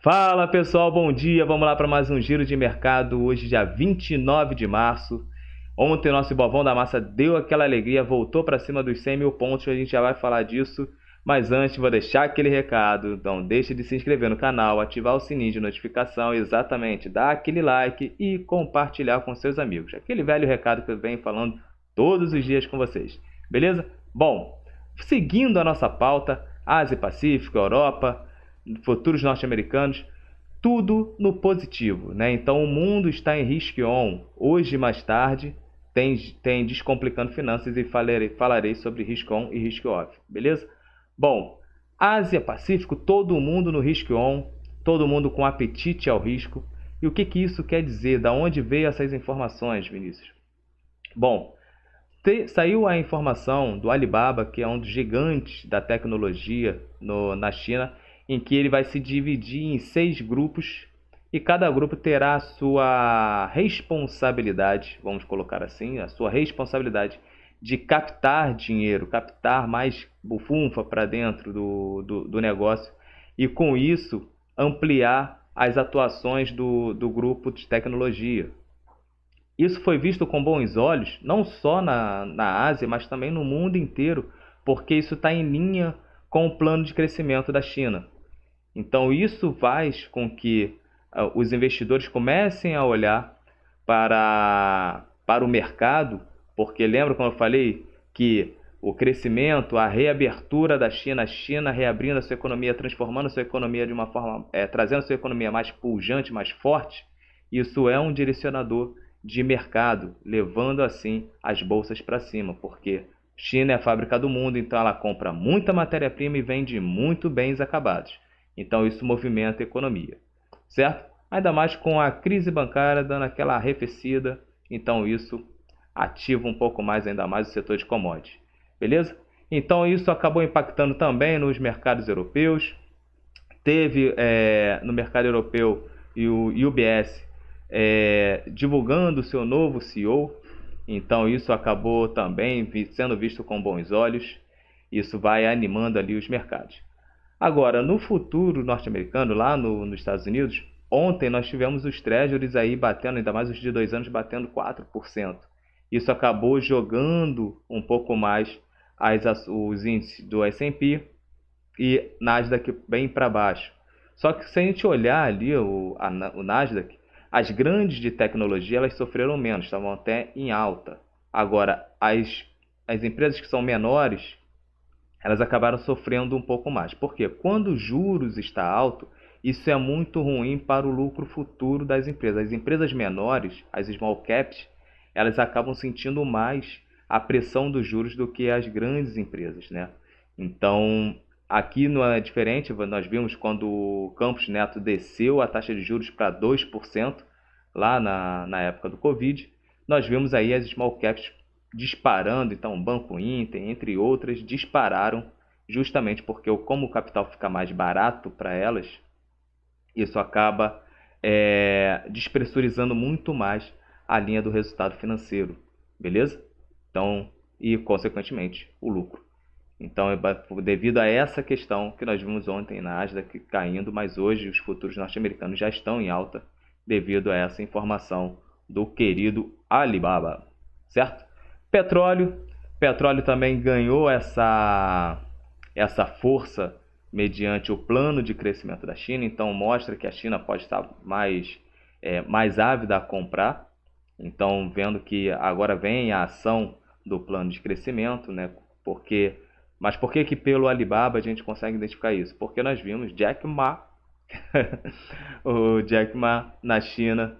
Fala pessoal, bom dia. Vamos lá para mais um giro de mercado. Hoje, dia 29 de março. Ontem, nosso Ibovão da Massa deu aquela alegria, voltou para cima dos 100 mil pontos. A gente já vai falar disso. Mas antes, vou deixar aquele recado. Não deixe de se inscrever no canal, ativar o sininho de notificação, exatamente, dar aquele like e compartilhar com seus amigos. Aquele velho recado que eu venho falando todos os dias com vocês. Beleza? Bom, seguindo a nossa pauta, Ásia e Pacífico, Europa, futuros norte-americanos, tudo no positivo, né? Então o mundo está em risk on. Hoje, mais tarde, tem Descomplicando Finanças e falarei sobre risk on e risk off, beleza? Bom, Ásia, Pacífico, todo mundo no risk on, todo mundo com apetite ao risco. E o que isso quer dizer? Da onde veio essas informações, Vinícius? Bom, saiu a informação do Alibaba, que é um dos gigantes da tecnologia na China, em que ele vai se dividir em 6 grupos e cada grupo terá a sua responsabilidade, vamos colocar assim, a sua responsabilidade de captar dinheiro, captar mais bufunfa para dentro do negócio e com isso ampliar as atuações do grupo de tecnologia. Isso foi visto com bons olhos, não só na Ásia, mas também no mundo inteiro, porque isso está em linha com o plano de crescimento da China. Então, isso faz com que os investidores comecem a olhar para o mercado, porque lembra como eu falei que o crescimento, a reabertura da China, a China reabrindo a sua economia, transformando a sua economia de uma forma, trazendo a sua economia mais pujante, mais forte, isso é um direcionador de mercado, levando assim as bolsas para cima, porque China é a fábrica do mundo, então ela compra muita matéria-prima e vende muito bens acabados. Então isso movimenta a economia, certo? Ainda mais com a crise bancária dando aquela arrefecida, então isso ativa um pouco mais, ainda mais o setor de commodities, beleza? Então isso acabou impactando também nos mercados europeus. Teve no mercado europeu e o UBS divulgando o seu novo CEO, então isso acabou também sendo visto com bons olhos. Isso vai animando ali os mercados. Agora, no futuro norte-americano, lá nos Estados Unidos, ontem nós tivemos os treasuries aí batendo, ainda mais os de 2 anos, batendo 4%. Isso acabou jogando um pouco mais os índices do S&P e Nasdaq bem para baixo. Só que se a gente olhar ali o Nasdaq, as grandes de tecnologia elas sofreram menos, estavam até em alta. Agora, as empresas que são menores, elas acabaram sofrendo um pouco mais. Por quê? Quando o juros está alto, isso é muito ruim para o lucro futuro das empresas. As empresas menores, as small caps, elas acabam sentindo mais a pressão dos juros do que as grandes empresas, né? Então, aqui não é diferente. Nós vimos quando o Campos Neto desceu a taxa de juros para 2% lá na época do Covid. Nós vimos aí as small caps disparando, então Banco Inter, entre outras, dispararam justamente porque como o capital fica mais barato para elas, isso acaba despressurizando muito mais a linha do resultado financeiro, beleza? Então, e consequentemente o lucro. Então, devido a essa questão que nós vimos ontem na Nasdaq caindo, mas hoje os futuros norte-americanos já estão em alta devido a essa informação do querido Alibaba, certo? Petróleo também ganhou essa força mediante o plano de crescimento da China, então mostra que a China pode estar mais ávida a comprar. Então, vendo que agora vem a ação do plano de crescimento, né? Mas por que pelo Alibaba a gente consegue identificar isso? Porque nós vimos Jack Ma, o Jack Ma na China,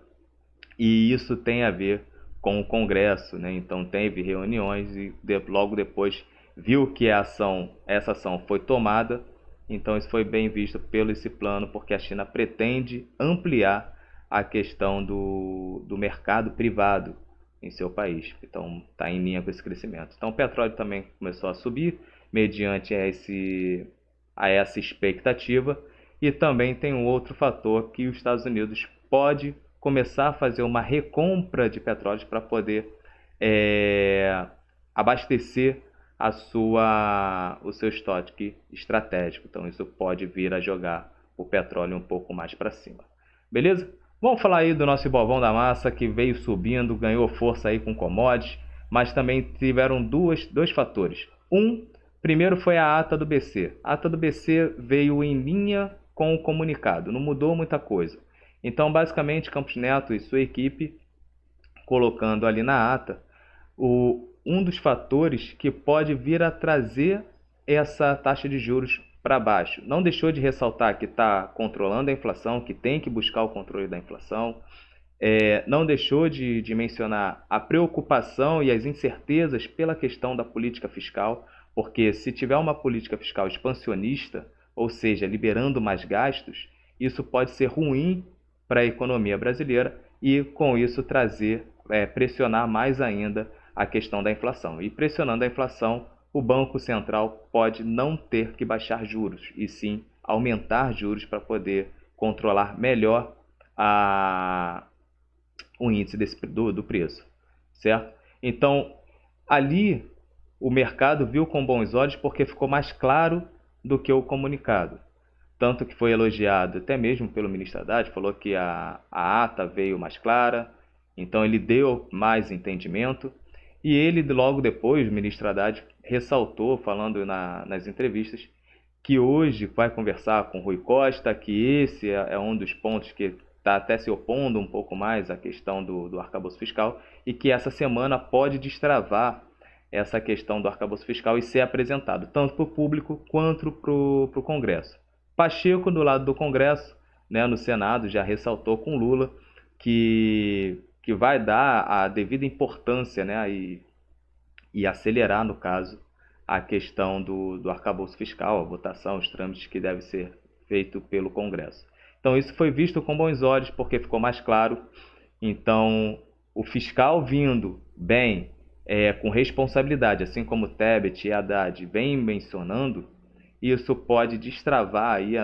e isso tem a ver com o Congresso, né? Então teve reuniões e logo depois viu que essa ação foi tomada. Então isso foi bem visto pelo esse plano, porque a China pretende ampliar a questão do mercado privado em seu país. Então está em linha com esse crescimento. Então o petróleo também começou a subir mediante a essa expectativa. E também tem um outro fator que os Estados Unidos pode começar a fazer uma recompra de petróleo para poder abastecer o seu estoque estratégico. Então isso pode vir a jogar o petróleo um pouco mais para cima. Beleza? Vamos falar aí do nosso Ibovão da Massa, que veio subindo, ganhou força aí com commodities, mas também tiveram dois fatores. Primeiro foi a ata do BC. A ata do BC veio em linha com o comunicado, não mudou muita coisa. Então, basicamente, Campos Neto e sua equipe, colocando ali na ata, um dos fatores que pode vir a trazer essa taxa de juros para baixo. Não deixou de ressaltar que está controlando a inflação, que tem que buscar o controle da inflação. Não deixou de mencionar a preocupação e as incertezas pela questão da política fiscal, porque se tiver uma política fiscal expansionista, ou seja, liberando mais gastos, isso pode ser ruim para a economia brasileira e, com isso, pressionar mais ainda a questão da inflação. E pressionando a inflação, o Banco Central pode não ter que baixar juros, e sim aumentar juros para poder controlar melhor o índice do preço, certo? Então, ali o mercado viu com bons olhos porque ficou mais claro do que o comunicado. Tanto que foi elogiado até mesmo pelo ministro Haddad, falou que a ata veio mais clara, então ele deu mais entendimento. E ele, logo depois, o ministro Haddad ressaltou, falando nas entrevistas, que hoje vai conversar com Rui Costa, que esse é um dos pontos que está até se opondo um pouco mais à questão do arcabouço fiscal, e que essa semana pode destravar essa questão do arcabouço fiscal e ser apresentado tanto para o público quanto para o Congresso. Pacheco, do lado do Congresso, né, no Senado, já ressaltou com Lula que vai dar a devida importância, né, e acelerar, no caso, a questão do arcabouço fiscal, a votação, os trâmites que devem ser feitos pelo Congresso. Então, isso foi visto com bons olhos, porque ficou mais claro. Então, o fiscal vindo bem, com responsabilidade, assim como Tebet e Haddad vem mencionando, isso pode destravar aí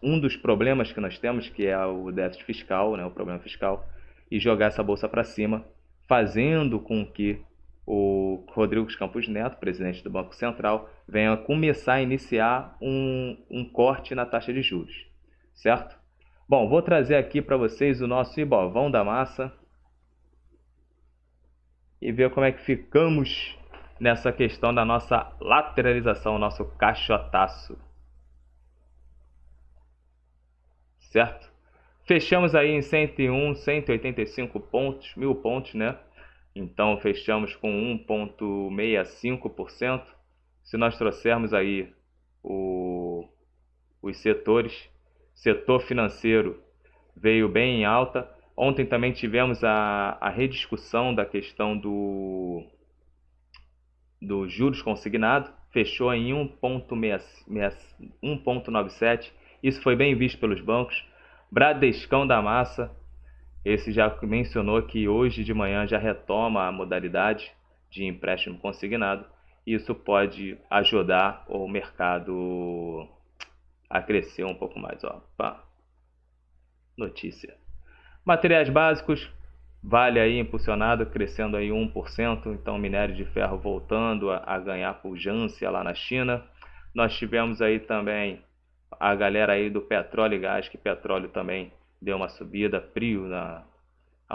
um dos problemas que nós temos, que é o déficit fiscal, né, o problema fiscal, e jogar essa bolsa para cima, fazendo com que o Rodrigo Campos Neto, presidente do Banco Central, venha começar a iniciar um corte na taxa de juros, certo? Bom, vou trazer aqui para vocês o nosso Ibovão da Massa e ver como é que ficamos nessa questão da nossa lateralização, nosso caixotaço, certo? Fechamos aí em 101, 185 pontos, 1000 pontos, né? Então, fechamos com 1,65%. Se nós trouxermos aí os setores, setor financeiro veio bem em alta. Ontem também tivemos a rediscussão da questão do juros consignado, fechou em 1,97. Isso foi bem visto pelos bancos. Bradescão da Massa, esse já mencionou que hoje de manhã já retoma a modalidade de empréstimo consignado. Isso pode ajudar o mercado a crescer um pouco mais. Notícia. Materiais básicos, Vale aí impulsionado, crescendo aí 1%, então minério de ferro voltando a ganhar pujança lá na China. Nós tivemos aí também a galera aí do petróleo e gás, que petróleo também deu uma subida, frio há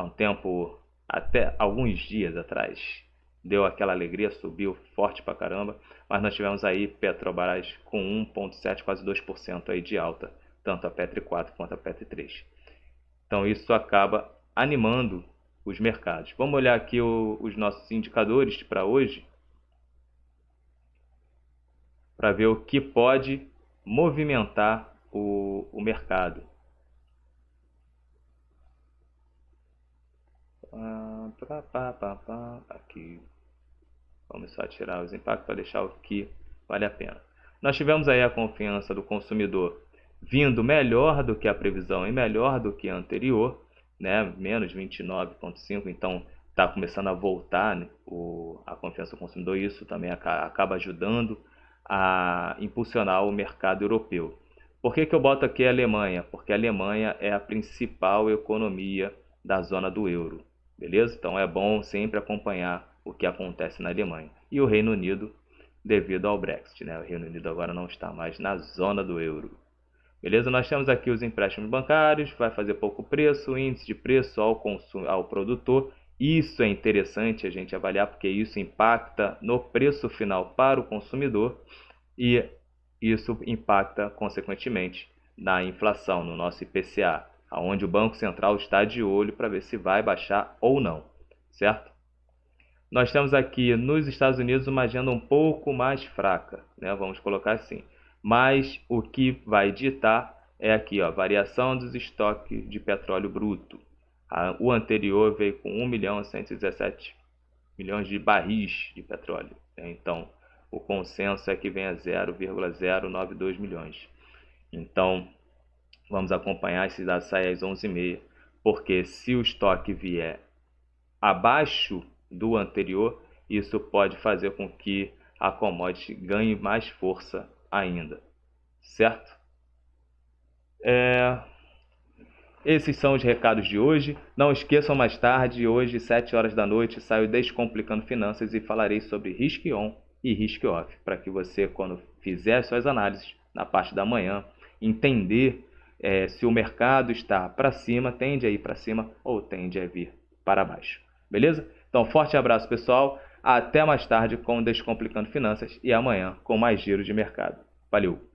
um tempo, até alguns dias atrás, deu aquela alegria, subiu forte pra caramba, mas nós tivemos aí Petrobras com 1,7, quase 2% aí de alta, tanto a Petro 4 quanto a Petro 3. Então isso acaba animando os mercados. Vamos olhar aqui os nossos indicadores para hoje, para ver o que pode movimentar o mercado. Aqui, vamos só tirar os impactos para deixar o que vale a pena. Nós tivemos aí a confiança do consumidor vindo melhor do que a previsão e melhor do que a anterior, né? Menos 29,5, então está começando a voltar, né, a confiança do consumidor. Isso também acaba ajudando a impulsionar o mercado europeu. Por que eu boto aqui a Alemanha? Porque a Alemanha é a principal economia da zona do euro, beleza? Então é bom sempre acompanhar o que acontece na Alemanha. E o Reino Unido, devido ao Brexit, né? O Reino Unido agora não está mais na zona do euro. Beleza? Nós temos aqui os empréstimos bancários, vai fazer pouco preço, o índice de preço ao produtor. Isso é interessante a gente avaliar, porque isso impacta no preço final para o consumidor e isso impacta, consequentemente, na inflação, no nosso IPCA, onde o Banco Central está de olho para ver se vai baixar ou não, certo? Nós temos aqui nos Estados Unidos uma agenda um pouco mais fraca, né? Vamos colocar assim. Mas o que vai ditar é aqui, ó, variação dos estoques de petróleo bruto. O anterior veio com 1.117 milhões de barris de petróleo, né? Então, o consenso é que venha 0,092 milhões. Então, vamos acompanhar esses dados saem às 11h30, porque se o estoque vier abaixo do anterior, isso pode fazer com que a commodity ganhe mais força ainda, certo? Esses são os recados de hoje. Não esqueçam, mais tarde, hoje, 7 horas da noite, saio Descomplicando Finanças e falarei sobre Risk On e Risk Off, para que você, quando fizer as suas análises na parte da manhã, entender se o mercado está para cima, tende a ir para cima ou tende a vir para baixo. Beleza? Então, forte abraço, pessoal. Até mais tarde com Descomplicando Finanças e amanhã com mais giro de mercado. Valeu!